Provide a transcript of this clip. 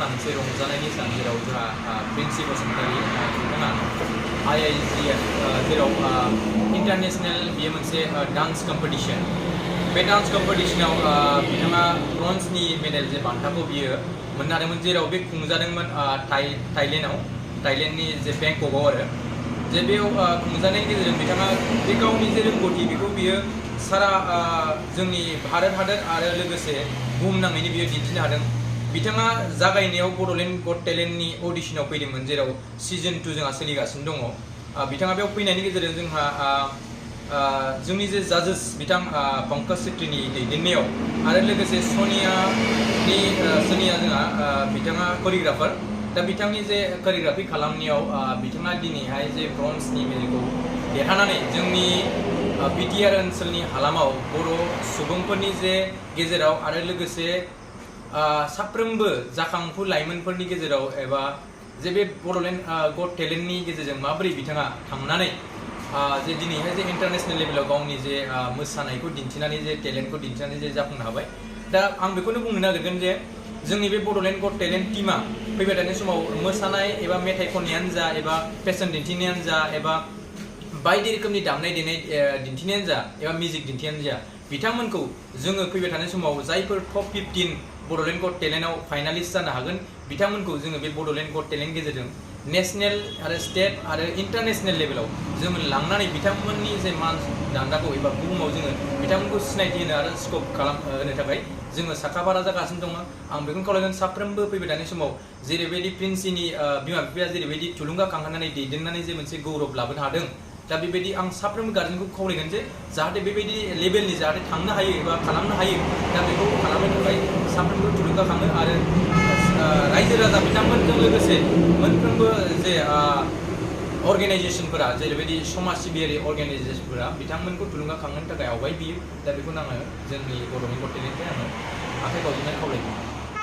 मोनसे रंजानायनि सान जेराव जोंहा प्रिन्सि बसुमतारी बिथाङा IIG जेराव इन्टारनेशनेल बेयो मोनसे डान्स कम्पिटिशन बे डान्स कम्पिटिशनाव बिथाङा ब्रन्जनि मेडेल जे बान्थाखौ बियो मोननो हादोंमोन जेराव बे खुंजादोंमोन थाइलेन्डनि जे बेंककआव आरो जे बेयाव खुंजानायनि गेजेरजों बिथाङा बे गावनि जे रोंगौथि बेखौ बियो सारा जोंनि भारत हादर आरो लोगोसे बुहुमनाङैनो बियो दिन्थिनो हादों बिथाङा जागायनायाव बड'लेण्ड गट टेलेन्टनि अडिशनाव फैदोंमोन जेराव सीजन 2 जोंहा सोलिगासिनो दङ बिथाङा बेयाव फैनायनि गेजेरजों जोंहा जोंनि जे जाजेस बिथां पंकज सेत्रीनि दैदेननायाव आरो लोगोसे सोनिया जोंहा बिथाङा करियोग्राफार दा बिथांनि जे करियोग्राफि खालामनायाव बिथाङा दिनैहाय जे ब्रन्जनि मेडेलखौ देरहानानै जोंनि बिटिआर ओनसोलनि हालामाव बर' सुबुंफोरनि जे गेजेराव आरो लोगोसे साफ्रोमबो जाखांफु लाइमोनफोरनि गेजेराव एबा जे बे बड'लेण्ड गट टेलेन्टनि गेजेरजों माबोरै बिथाङा थांनानै जे दिनैहाय जे इन्टारनेशनेल लेभेलाव गावनि जे मोसानायखौ दिन्थिनानै जे टेलेन्टखौ दिन्थिनानै जे जाफुंनो हाबाय दा आं बेखौनो बुंनो नागिरगोन जे जोंनि बे बड'लेण्ड गट टेलेन्ट टीमा फैबाय थानाय समाव मोसानाय एबा मेथाइ खननायानो जा एबा फेशन दिन्थिनायानो जा एबा बायदि रोखोमनि दामनाय देनाय दिन्थिनायानो जा एबा मिउजिक दिन्थिनायानो जा बिथांमोनखौ जोङो फैबाय थानाय समाव जायफोर टप 15 बड'लेण्ड गट टेलेन्टआव फाइनालिस्ट जानो हागोन बिथांमोनखौ जोङो बे बड'लेण्ड गट टेलेन्ट गेजेरजों नेशनेल आरो स्टेट आरो इन्टारनेशनेल लेभेलाव जोङो लांनानै बिथांमोननि जे मान दान्दाखौ एबा बुहुमाव जोङो बिथांमोनखौ सिनायथि होनो आरो स्कप होनो थाखाय जोङो साखाफारा जागासिनो दङ आं बेखौनो खावलायगोन साफ्रोमबो फैबाय थानाय समाव जेरैबायदि प्रिन्सिनि बिमा बिफाया जेरैबायदि थुलुंगाखांहोनानै दैदेननानै जे मोनसे गौरब लाबोनो हादों दा बेबायदि आं साफ्रोमबो गार्जेनखौ खावलायगोन जे जाहाथे बेबायदि लेभेलनि जाहाथे थांनो हायो एबा खालामनो हायो दा बेखौ खालामनो थाखाय साफ्रोमबो थुलुंगाखाङो आरो रायजो राजा बिथांमोनजों लोगोसे मोनफ्रोमबो जे अर्गेनाइजेसनफोरा जेरैबायदि समाज सिबियारि अर्गेनाइजेसनफोरा बिथांमोनखौ थुलुंगाखांनो थाखाय आवगायबोयो दा बेखौनो आङो जोंनि बड'लेण्ड गट टेलेन्टनिफ्राय आङो आखाइ गावजोबनानै खावलायगोन